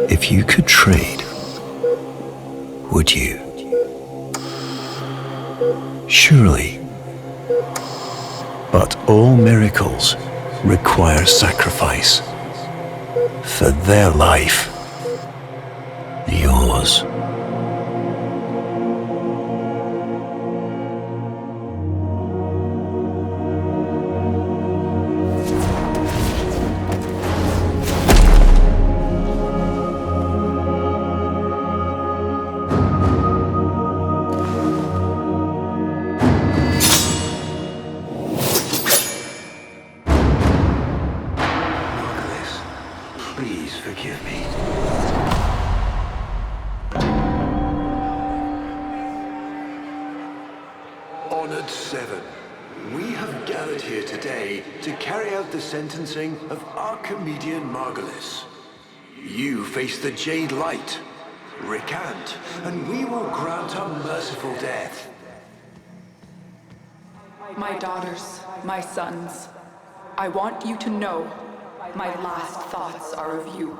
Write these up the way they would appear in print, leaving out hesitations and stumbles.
If you could trade, would you? Surely. But all miracles require sacrifice. For their life, yours. Please forgive me. Honored Seven, we have gathered here today to carry out the sentencing of our comedian Margulis. You face the Jade Light. Recant, and we will grant a merciful death. My daughters, my sons, I want you to know my last thoughts are of you.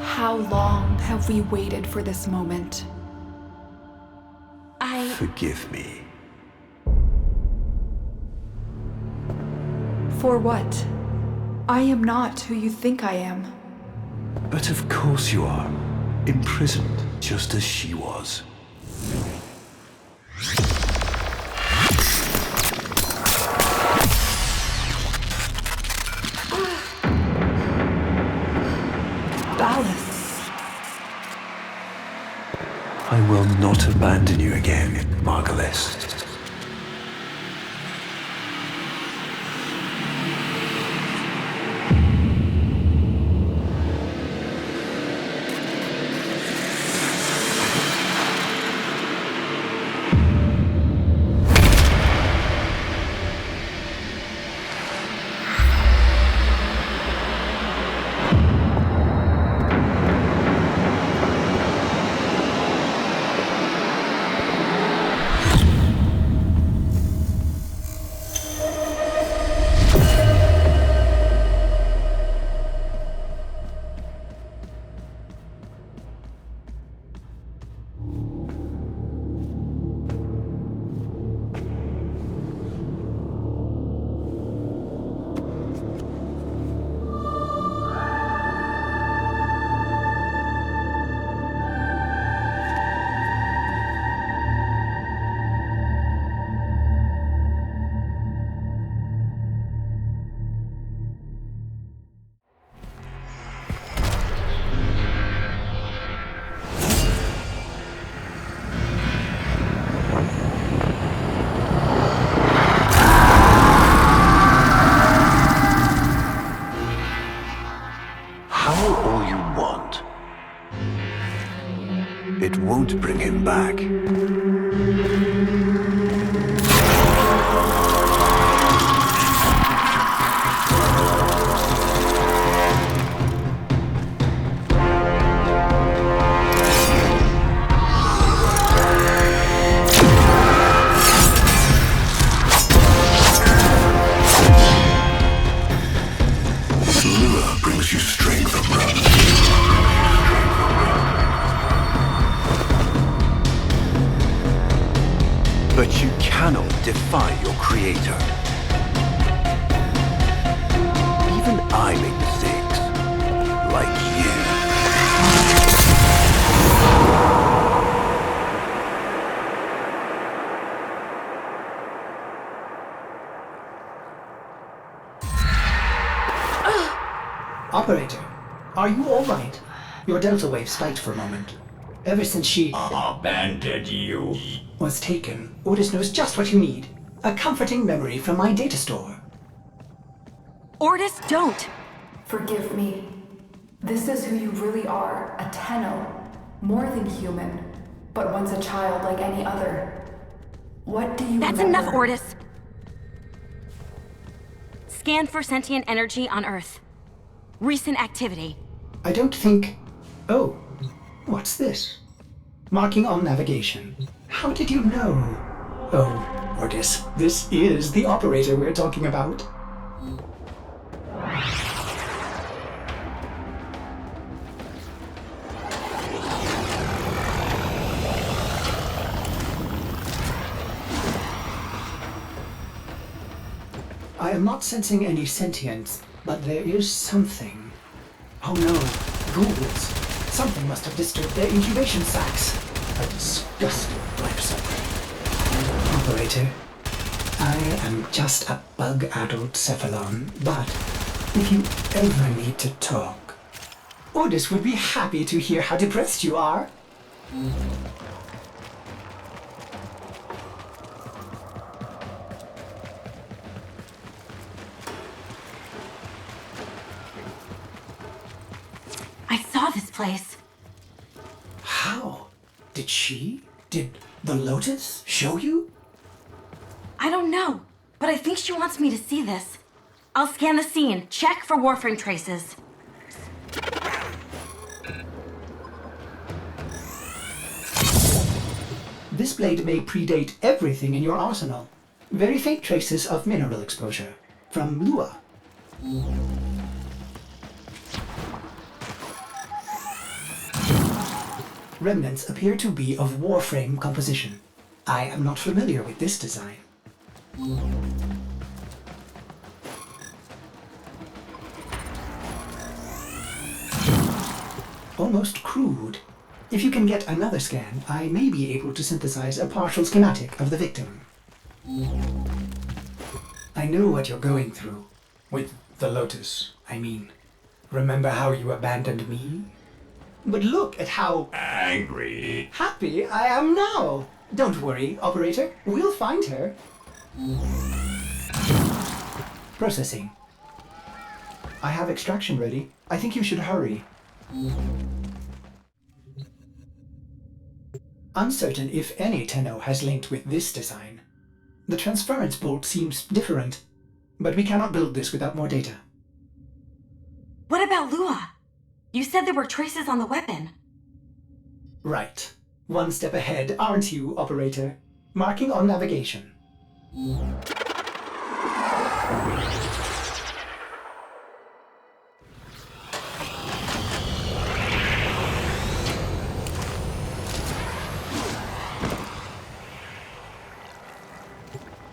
How long have we waited for this moment? Forgive me. For what? I am not who you think I am. But of course you are. Imprisoned, just as she was. I will not abandon you again, Margulis. It won't bring him back. Lure brings you strength of run. But you cannot defy your creator. Even I make mistakes, like you. Operator, are you all right? Your delta wave spiked for a moment. Ever since she abandoned you. was taken, Ordis knows just what you need. A comforting memory from my data store. Ordis, don't! Forgive me. This is who you really are, a Tenno. More than human, but once a child like any other. What do you That's remember? enough, Ortis. Scan for sentient energy on Earth. Recent activity. I don't think... Oh, what's this? Marking on navigation. How did you know? Oh, Ortis, this is the operator we're talking about. I am not sensing any sentience, but there is something. Oh no, ghouls. Something must have disturbed their incubation sacs. A disgusting life cycle. Operator, I am just a bug-addled cephalon, but if you ever need to talk, Ordis would be happy to hear how depressed you are. I saw this place. How? Did the Lotus show you? I don't know, but I think she wants me to see this. I'll scan the scene, check for Warframe traces. This blade may predate everything in your arsenal. Very faint traces of mineral exposure. From Lua. Remnants appear to be of Warframe composition. I am not familiar with this design. Almost crude. If you can get another scan, I may be able to synthesize a partial schematic of the victim. I know what you're going through. With the Lotus, I mean. Remember how you abandoned me? But look at how Angry. happy I am now. Don't worry, operator. We'll find her. Processing. I have extraction ready. I think you should hurry. Uncertain if any Tenno has linked with this design. The transference bolt seems different, but we cannot build this without more data. What about Lua? You said there were traces on the weapon. Right. One step ahead, aren't you, operator? Marking on navigation.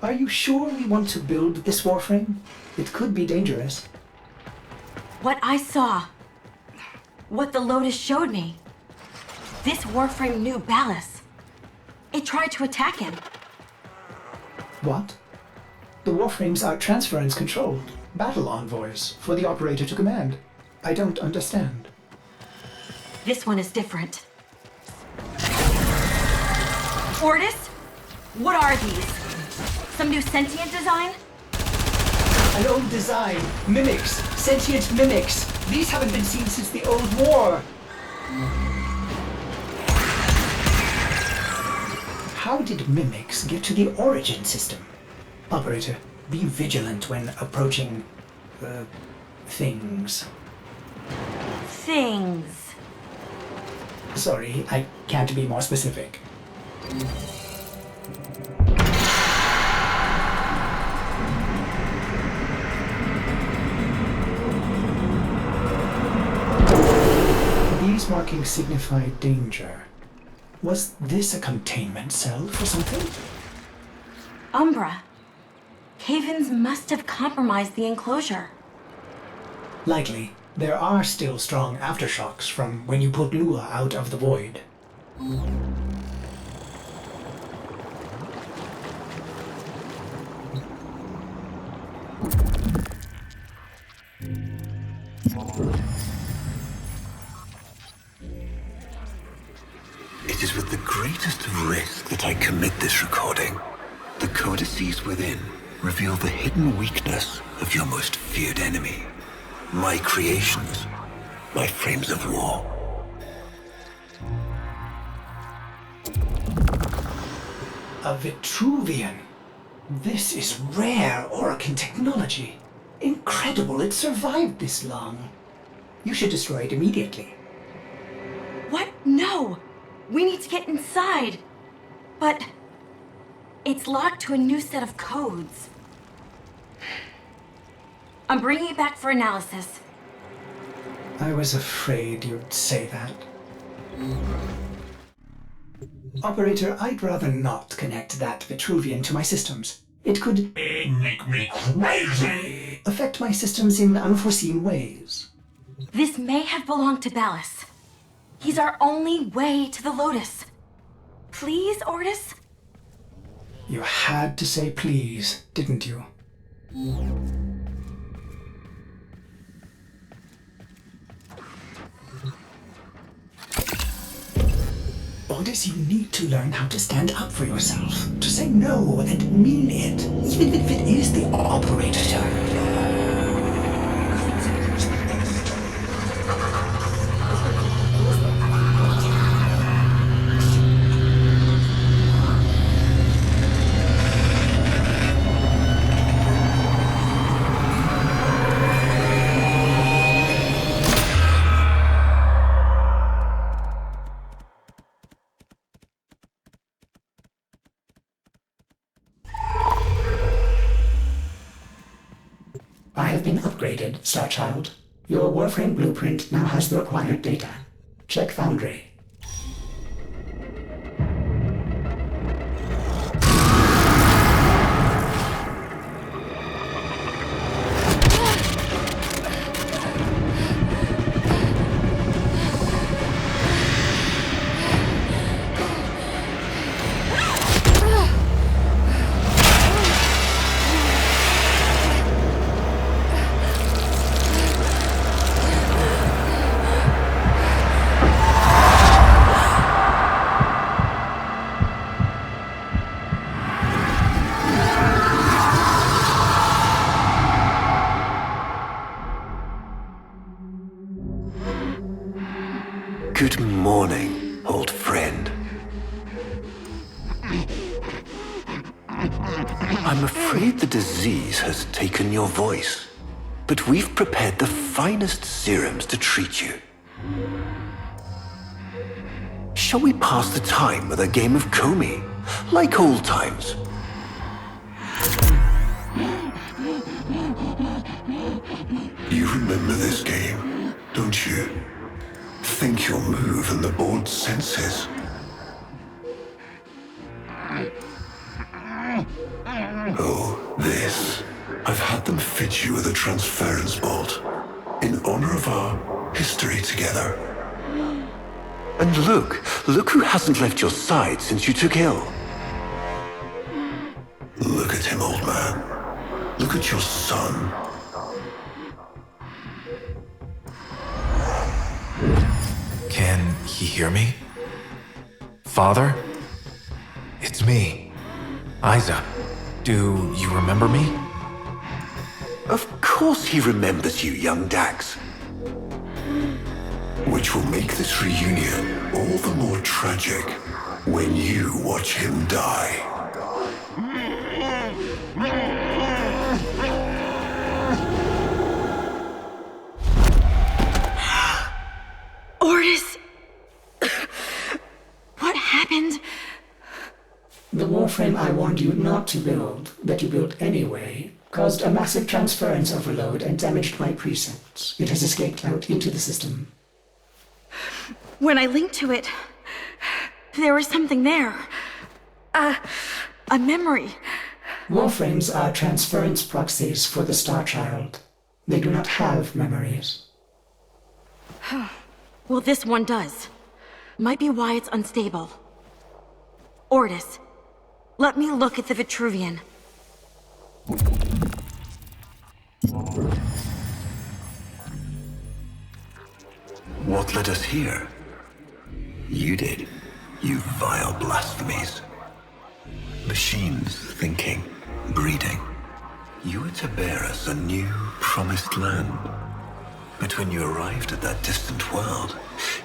Are you sure we want to build this Warframe? It could be dangerous. What I saw. What the Lotus showed me. This Warframe knew Ballas. It tried to attack him. What? The Warframes are transference controlled. Battle envoys for the operator to command. I don't understand. This one is different. Ortis? What are these? Some new sentient design? An old design. Mimics. Sentient mimics. These haven't been seen since the old war. How did mimics get to the origin system? Operator, be vigilant when approaching... things. Things. Sorry, I can't be more specific. These markings signify danger. Was this a containment cell for something? Umbra. Cave-ins must have compromised the enclosure. Likely. There are still strong aftershocks from when you put Lua out of the void. It is with the greatest of risk that I commit this recording. The codices within reveal the hidden weakness of your most feared enemy. My creations. My frames of war. A Vitruvian. This is rare Orokin technology. Incredible it survived this long. You should destroy it immediately. What? No! We need to get inside. But it's locked to a new set of codes. I'm bringing it back for analysis. I was afraid you'd say that. Operator, I'd rather not connect that Vitruvian to my systems. It could Make me crazy! affect my systems in unforeseen ways. This may have belonged to Ballas. He's our only way to the Lotus. Please, Ortis? You had to say please, didn't you? Ordis, you need to learn how to stand up for yourself. To say no and mean it, even if it is the operator's turn. I have been upgraded, Starchild. Your Warframe blueprint now has the required data. Check Foundry. Good morning, old friend. I'm afraid the disease has taken your voice, but we've prepared the finest serums to treat you. Shall we pass the time with a game of Comey, like old times? You remember this game, don't you? Think you'll move in the board's senses. Oh, this. I've had them fit you with a transference bolt in honor of our history together. And look who hasn't left your side since you took ill. Look at him, old man. Look at your son. Can he hear me? Father? It's me, Isa. Do you remember me? Of course he remembers you, young Dax. Which will make this reunion all the more tragic when you watch him die. Ortis! What happened? The Warframe I warned you not to build, that you built anyway, caused a massive transference overload and damaged my precepts. It has escaped out into the system. When I linked to it, there was something there. A memory. Warframes are transference proxies for the Starchild. They do not have memories. Well, this one does. Might be why it's unstable. Ortis, let me look at the Vitruvian. What led us here? You did, you vile blasphemies. Machines thinking, breeding. You were to bear us a new, promised land. But when you arrived at that distant world,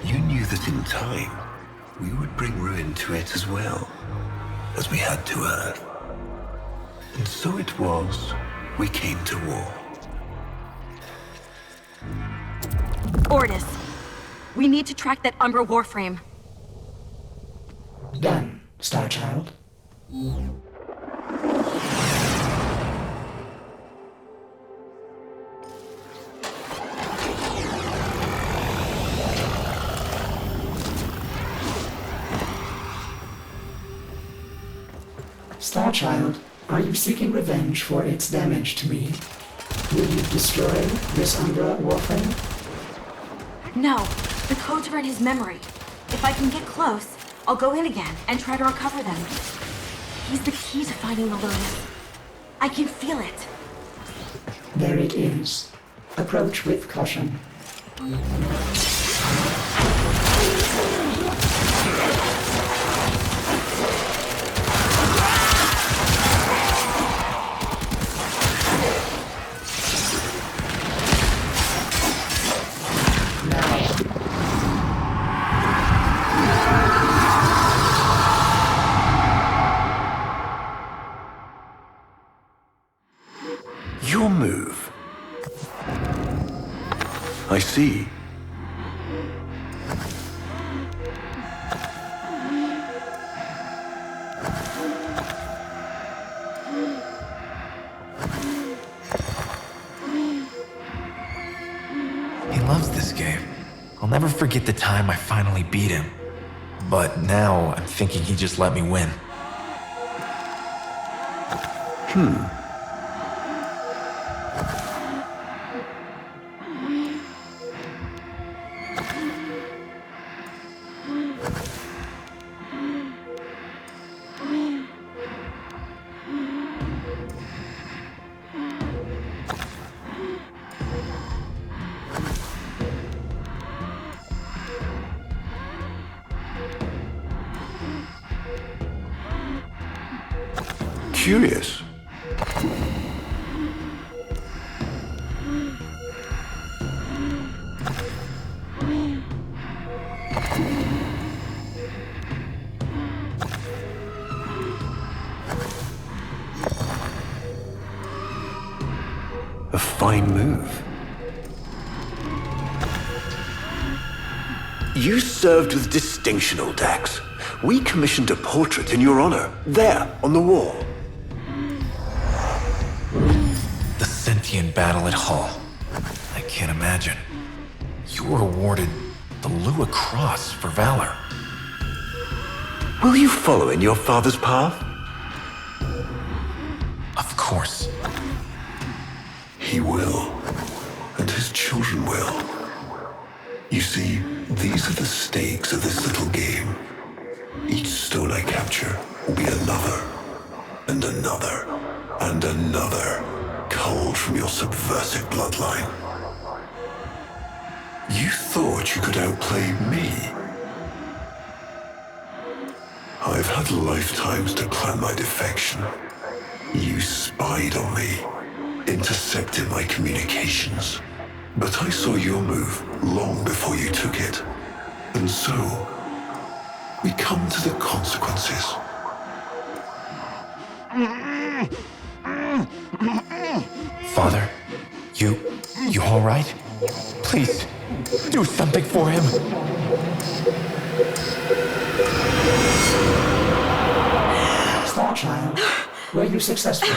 you knew that in time, we would bring ruin to it as well, as we had to Earth. And so it was, we came to war. Ordis, we need to track that Umbra Warframe. Done, Starchild. Starchild, are you seeking revenge for its damage to me? Will you destroy this Umbra Warframe? No, the codes are in his memory. If I can get close, I'll go in again and try to recover them. He's the key to finding the Lotus. I can feel it. There it is. Approach with caution. Your move. I see. He loves this game. I'll never forget the time I finally beat him. But now I'm thinking he just let me win. Curious. A fine move. You served with distinction, old Dax. We commissioned a portrait in your honor, there, on the wall. The sentient battle at Hull. I can't imagine. You were awarded the Lua Cross for valor. Will you follow in your father's path? Of course. He will, and his children will. You see, these are the stakes of this little game. Each stone I capture will be another, and another, and another, culled from your subversive bloodline. You thought you could outplay me? I've had lifetimes to plan my defection. You spied on me, intercepted my communications. But I saw your move long before you took it. And so, we come to the consequences. Father, you all right? Please, do something for him. Starchild, were you successful?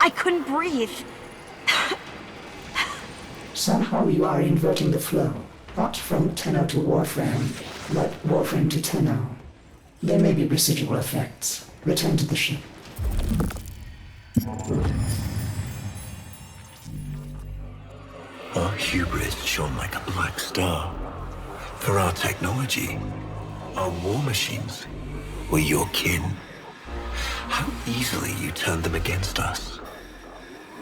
I couldn't breathe. Somehow you are inverting the flow. Not from Tenno to Warframe, but Warframe to Tenno. There may be residual effects. Return to the ship. Our hubris shone like a black star. For our technology, our war machines were your kin. How easily you turned them against us.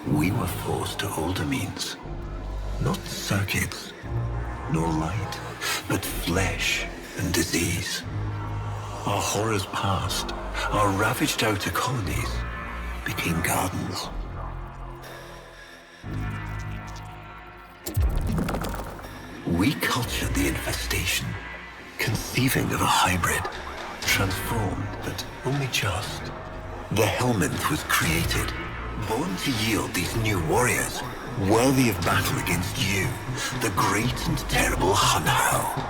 We were forced to older means. Not circuits, nor light, but flesh and disease. Our horrors passed. Our ravaged outer colonies became gardens. We cultured the infestation, conceiving of a hybrid, transformed, but only just. The Helminth was created, born to yield these new warriors, worthy of battle against you, the great and terrible Hun-Ho.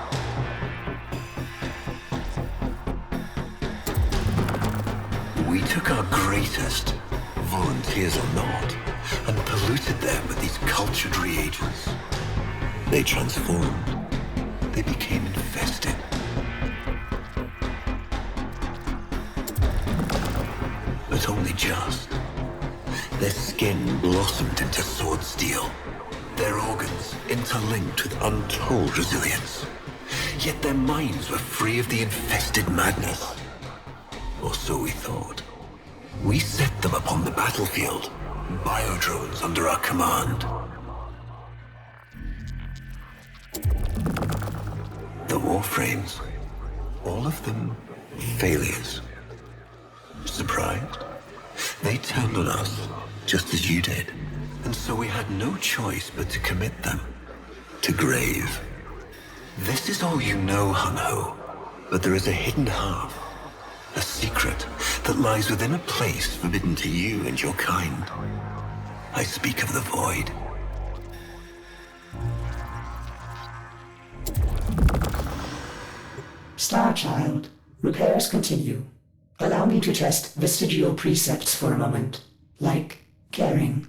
We took our greatest, volunteers or not, and polluted them with these cultured reagents. They transformed. They became infested. But only just. Their skin blossomed into sword steel. Their organs interlinked with untold resilience. Yet their minds were free of the infested madness. Or so we thought. We set them upon the battlefield, biodrones under our command. The Warframes, all of them failures. Surprised? They turned on us, just as you did. And so we had no choice but to commit them to grave. This is all you know, Hun-Ho, but there is a hidden half, a secret that lies within a place forbidden to you and your kind. I speak of the Void. Starchild, repairs continue. Allow me to test vestigial precepts for a moment, like caring.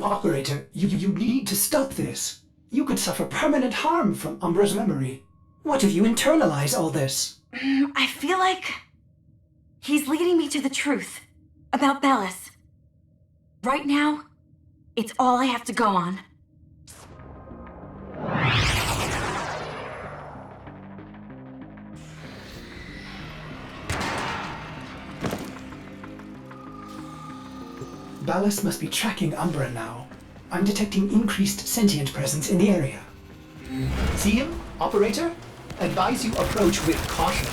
Operator, you need to stop this. You could suffer permanent harm from Umbra's memory. What if you internalize all this? I feel like he's leading me to the truth about Bellis. Right now, it's all I have to go on. Ballas must be tracking Umbra now. I'm detecting increased sentient presence in the area. See him, operator? Advise you approach with caution.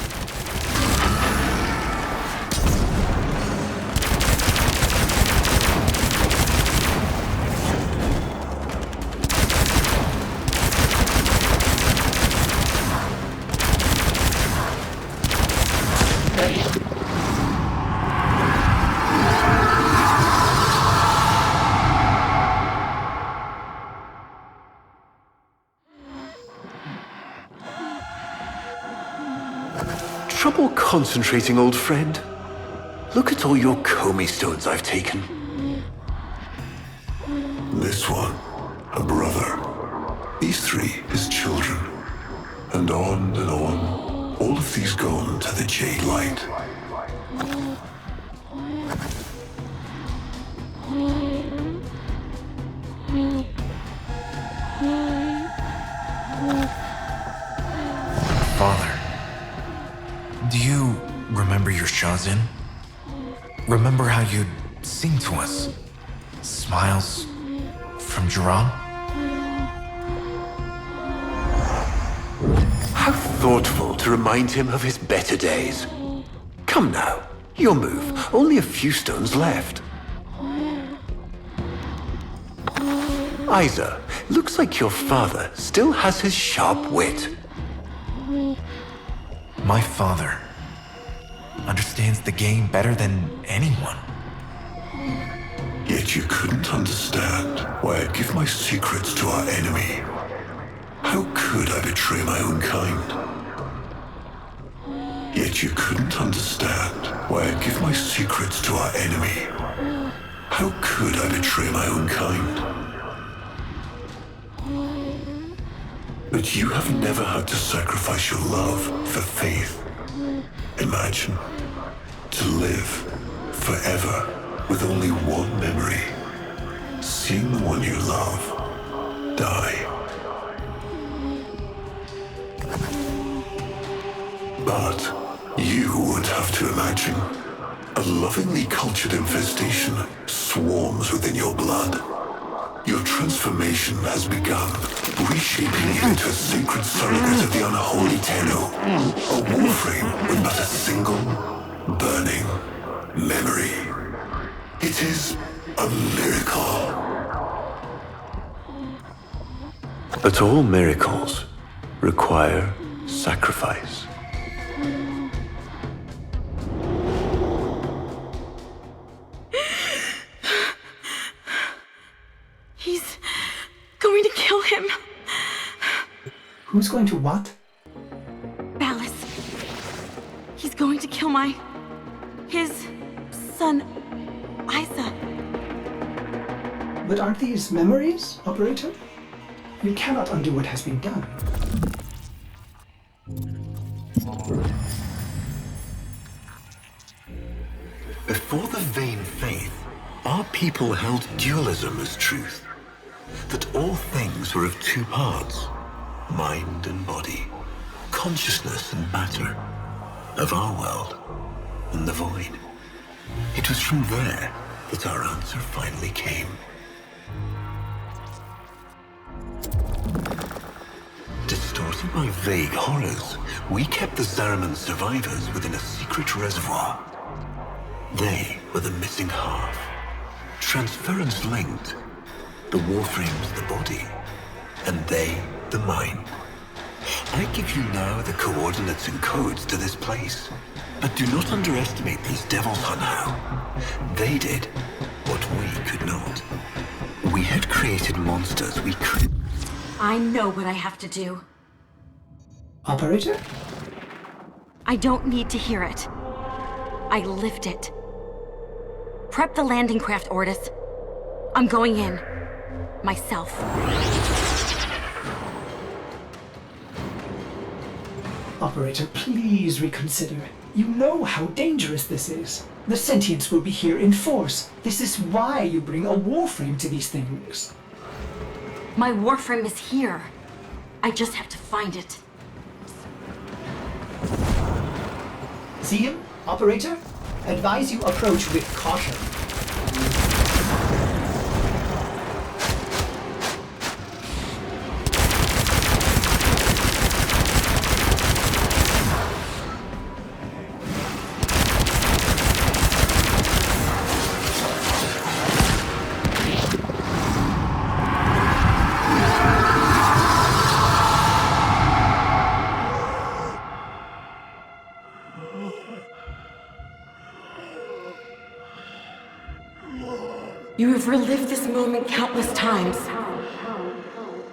Trouble concentrating, old friend? Look at all your Comey stones I've taken. This one, a brother. These three, his children. And on, all of these gone to the Jade Light. Father, do you remember your Shazin? Remember how you'd sing to us? Smiles from Jiran? How thoughtful to remind him of his better days. Come now, your move. Only a few stones left. Isa, looks like your father still has his sharp wit. My father understands the game better than anyone. Yet you couldn't understand why I'd give my secrets to our enemy. How could I betray my own kind? Yet you couldn't understand why I'd give my secrets to our enemy. How could I betray my own kind? But you have never had to sacrifice your love for faith. Imagine, to live forever with only one memory. Seeing the one you love die. But you would have to imagine. A lovingly cultured infestation swarms within your blood. Your transformation has begun, reshaping you into a sacred surrogate of the unholy Tenno. A warframe with but a single, burning memory. It is a miracle. But all miracles require sacrifice. He's going to kill him. Who's going to what? Ballas. He's going to kill his son, Isa. But aren't these memories, Operator? You cannot undo what has been done. Before the vain faith, our people held dualism as truth. That all things were of two parts, mind and body, consciousness and matter, of our world and the void. It was from there that our answer finally came. Distorted by vague horrors, we kept the Zariman survivors within a secret reservoir. They were the missing half. Transference linked. The Warframe's the body, and they the mind. I give you now the coordinates and codes to this place. But do not underestimate these devils, Hunhow. They did what we could not. We had created monsters we could... I know what I have to do. Operator? I don't need to hear it. I lived it. Prep the landing craft, Ordis. I'm going in. Myself. Operator, please reconsider. You know how dangerous this is. The sentients will be here in force. This is why you bring a Warframe to these things. My Warframe is here. I just have to find it. See him, Operator? Advise you approach with caution. You have relived this moment countless times.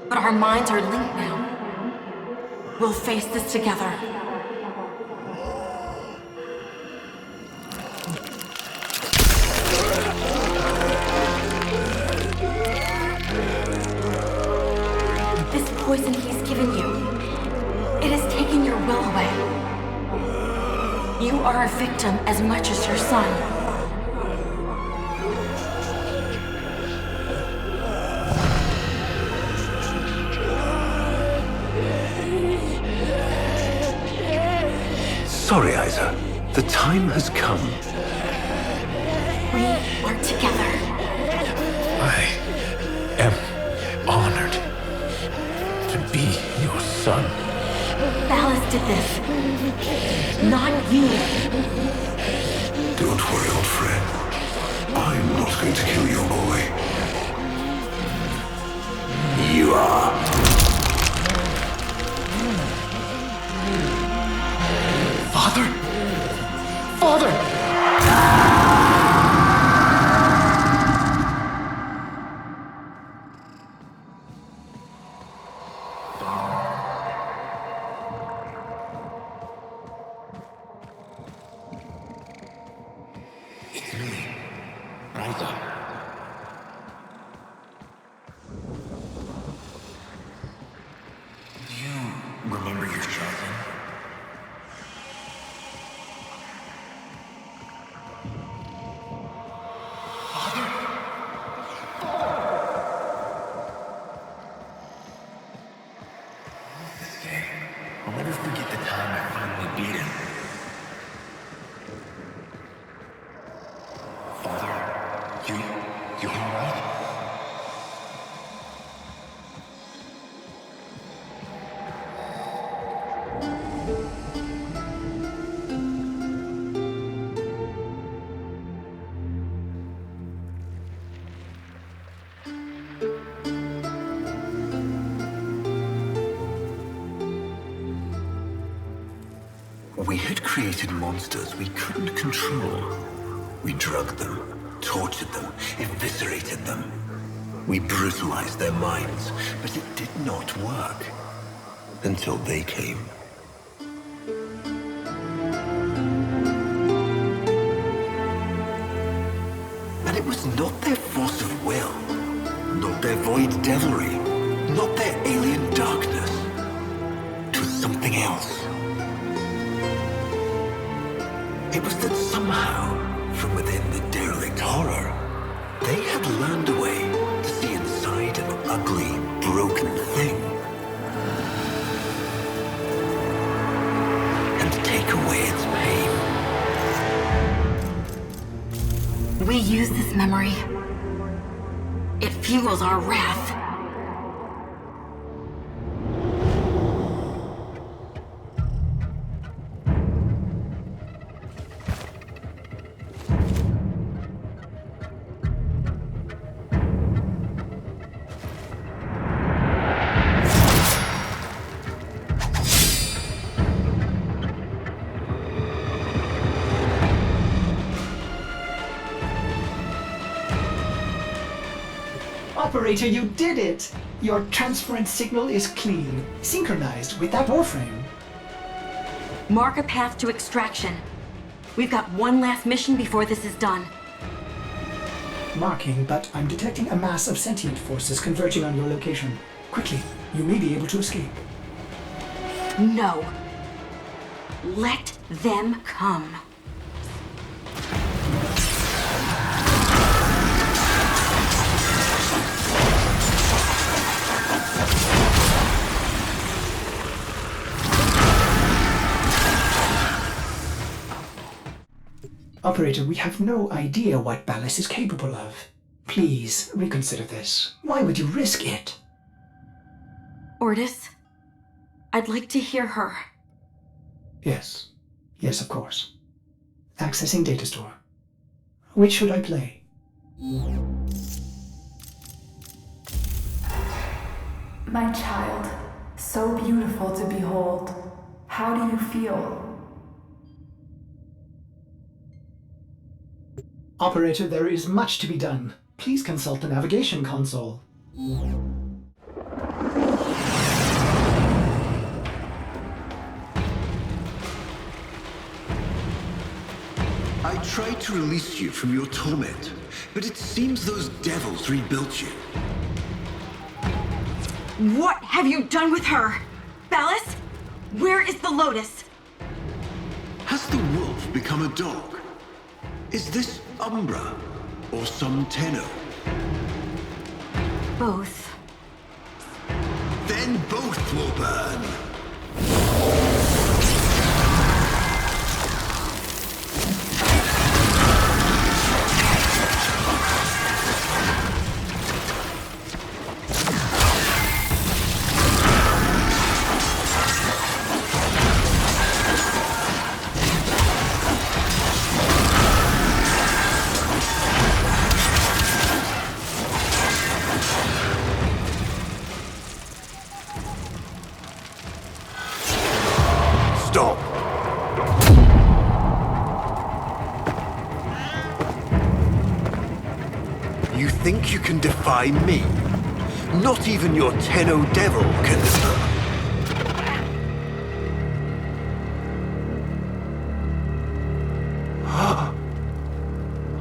But our minds are linked now. We'll face this together. This poison he's given you, it has taken your will away. You are a victim as much as your son. Sorry, Isa. The time has come. We are together. I am honored to be your son. Ballas did this. Not you. Don't worry, old friend. I'm not going to kill your boy. You are. Father? Father! It's me, Raida. Do you remember your childhood? I'll never forget the time I finally beat him. Father, you alright? created monsters we couldn't control. We drugged them, tortured them, eviscerated them. We brutalized their minds, but it did not work. Until they came. And it was not their force of will, not their void devilry, not their alien darkness. It was something else. It was that somehow, from within the derelict horror, they had learned a way to see inside an ugly, broken thing. And take away its pain. We use this memory. It fuels our wrath. Operator, you did it! Your transference signal is clean, synchronized with that Warframe. Mark a path to extraction. We've got one last mission before this is done. Marking, but I'm detecting a mass of sentient forces converging on your location. Quickly, you may be able to escape. No. Let them come. Operator, we have no idea what Ballas is capable of. Please, reconsider this. Why would you risk it? Ordis, I'd like to hear her. Yes. Yes, of course. Accessing data store. Which should I play? My child, so beautiful to behold. How do you feel? Operator, there is much to be done. Please consult the navigation console. I tried to release you from your torment, but it seems those devils rebuilt you. What have you done with her? Ballas? Where is the Lotus? Has the wolf become a dog? Is this Umbra or some Tenno? Both. Then both will burn. Stop! You think you can defy me? Not even your Tenno devil can defy.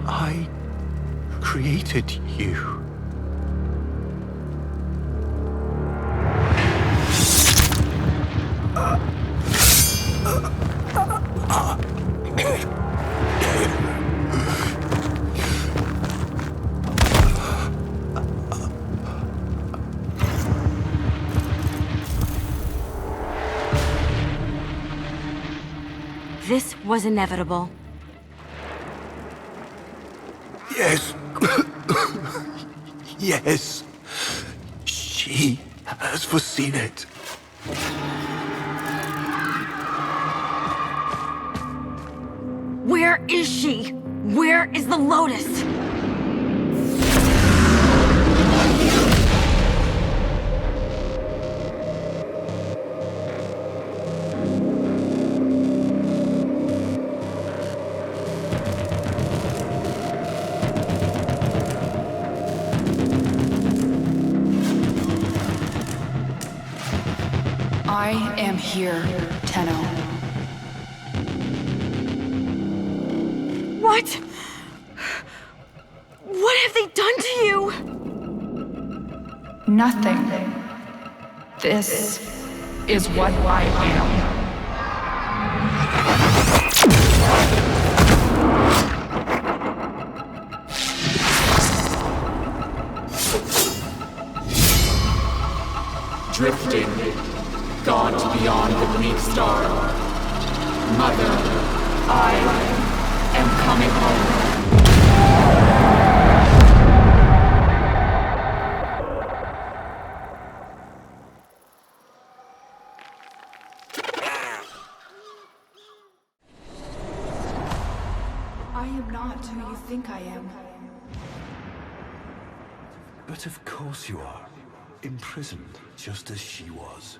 I created you. This was inevitable. Yes. Yes. She has foreseen it. Where is she? Where is the Lotus? I am here, Tenno. What? What have they done to you? Nothing. This is what I am. Drifting, gone to beyond the Greek star. Mother, I am coming home. I am not who you think I am. But of course you are. Imprisoned, just as she was.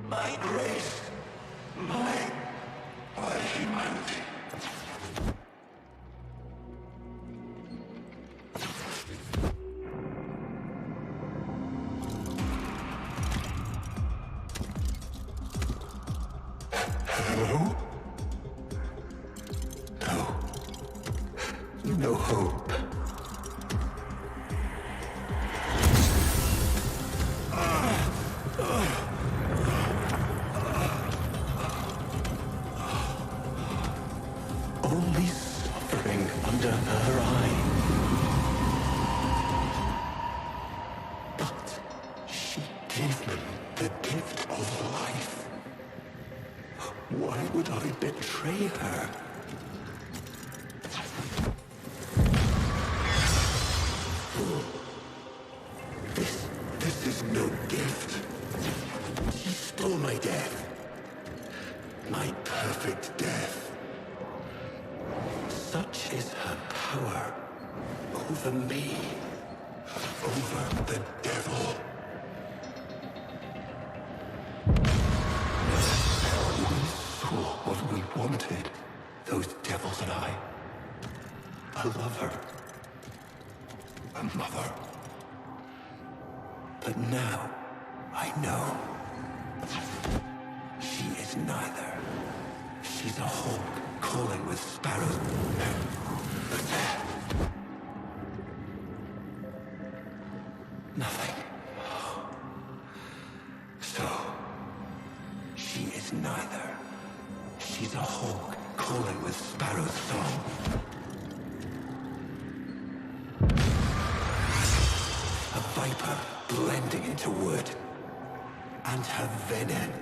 My grace, my humanity. Hello? No hope. Only suffering under her eye. But she gave me the gift of life. Why would I betray her? This is no gift. She stole my death. My perfect death. Such is her power over me, over the devil. We saw what we wanted, those devils and I. A lover, a mother. But now, I know. She is neither. She's a hawk calling with sparrows. Nothing. So, she is neither. She's a hawk calling with sparrow's song. A viper blending into wood. And her venom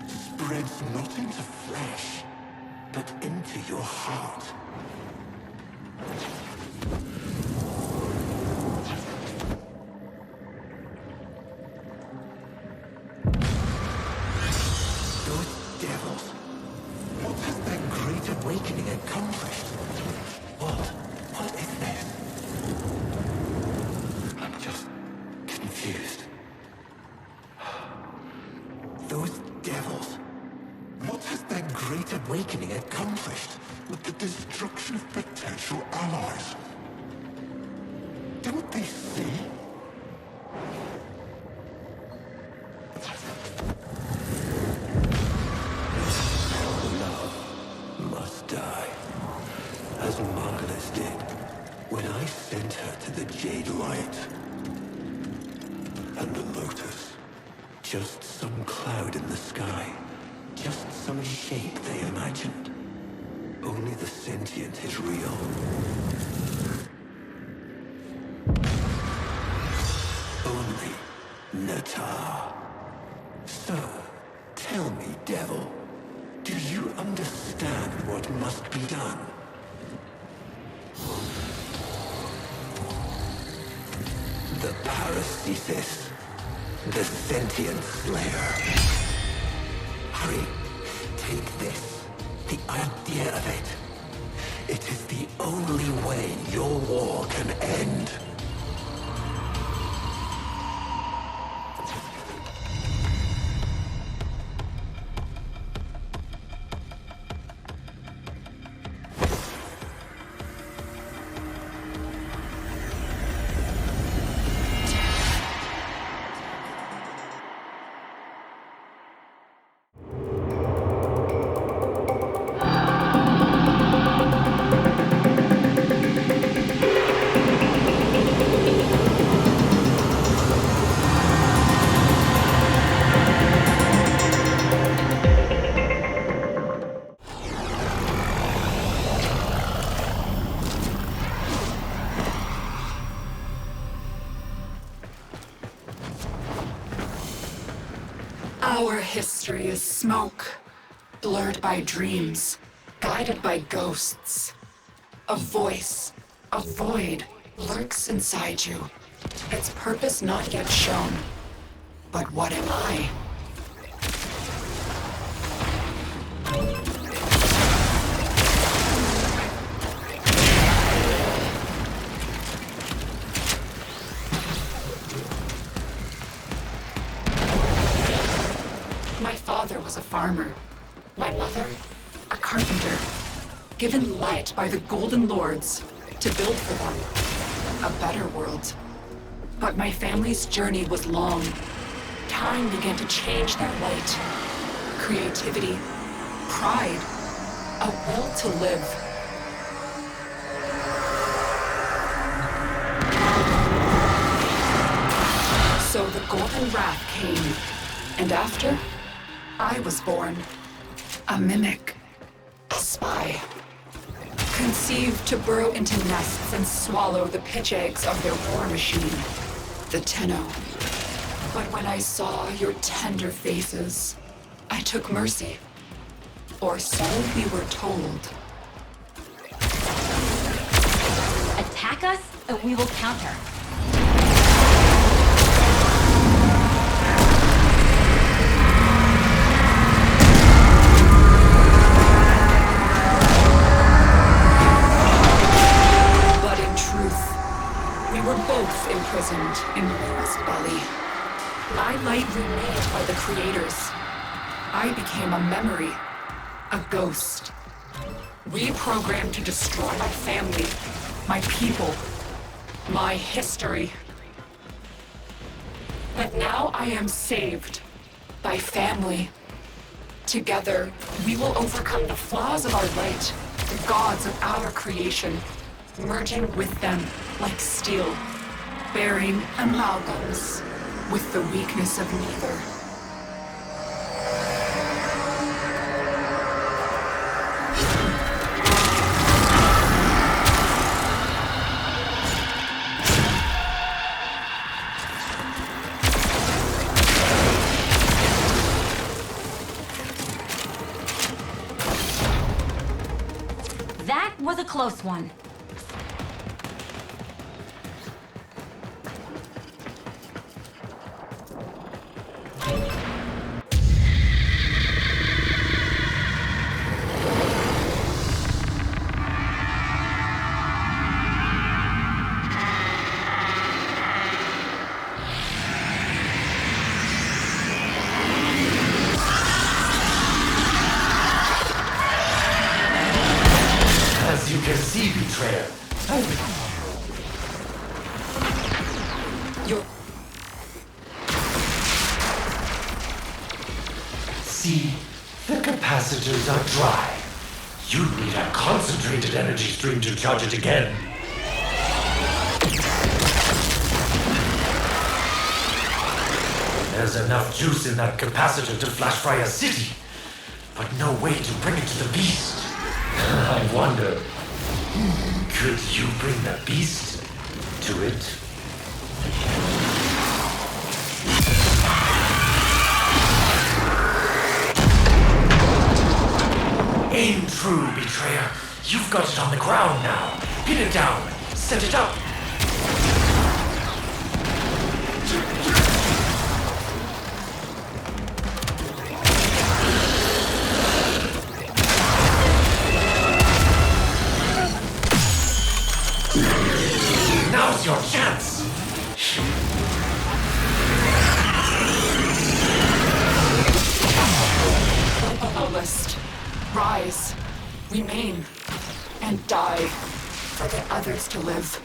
spreads not into flesh, but into your heart. Those devils, what has their great awakening accomplished? What is this? I'm just confused. Those devils, what has their great awakening accomplished with the destruction of potential allies? Don't they see? Love must die, as Margulis did when I sent her to the Jade Light. And the Lotus, just some cloud in the sky, just some shape they imagined. Only the sentient is real. Only Natar. So, tell me, devil, do you understand what must be done? The paracesis. The sentient slayer. Hurry. Take this. The idea of it. It is the only way your war can end. Our history is smoke, blurred by dreams, guided by ghosts. A voice, a void, lurks inside you, its purpose not yet shown. But what am I? My father was a farmer. My mother, a carpenter. Given light by the Golden Lords to build for them a better world. But my family's journey was long. Time began to change that light. Creativity, pride, a will to live. So the Golden Wrath came, and after, I was born. A mimic. A spy. Conceived to burrow into nests and swallow the pitch eggs of their war machine, the Tenno. But when I saw your tender faces, I took mercy. Or so we were told. Attack us, and we will counter. We were both imprisoned in Laura's belly. My light remade by the creators. I became a memory, a ghost. Reprogrammed to destroy my family, my people, my history. But now I am saved by family. Together, we will overcome the flaws of our light, the gods of our creation, merging with them like steel, bearing amalgams with the weakness of neither. That was a close one. As you can see, betrayer. See, the capacitors are dry. You need a concentrated energy stream to charge it again. There's enough juice in that capacitor to flash fry a city, but no way to bring it to the beast. I wonder, could you bring the beast to it? Aim true, betrayer. You've got it on the ground now. Pin it down. Set it up. lowest. Rise, remain, and die for the others to live.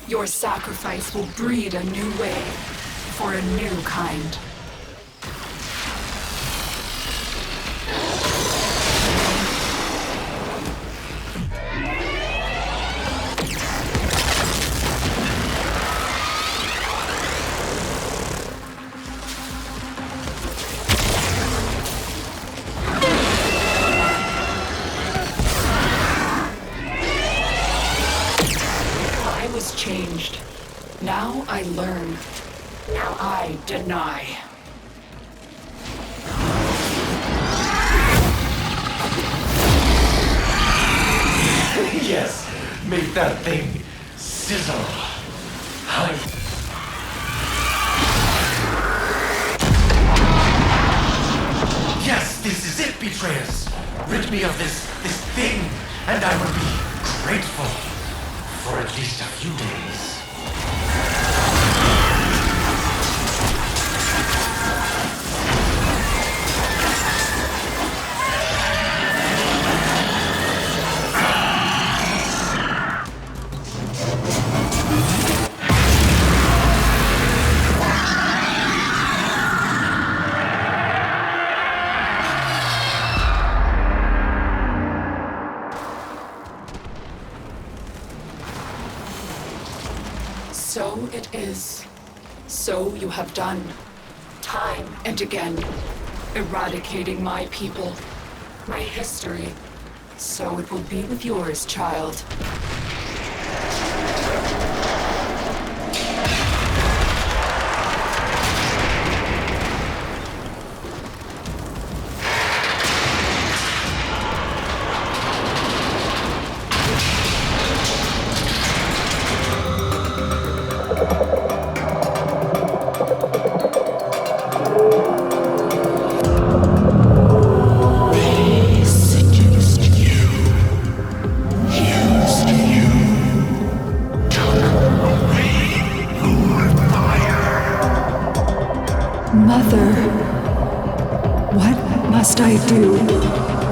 Your sacrifice will breed a new way for a new kind. Changed. Now I learn. Now I deny. Yes, make that thing sizzle. Yes, this is it, betrayers. Rid me of this thing, and I will be grateful. For at least a few days. So it is. So you have done. Time and again. Eradicating my people. My history. So it will be with yours, child. Mother, what must I do?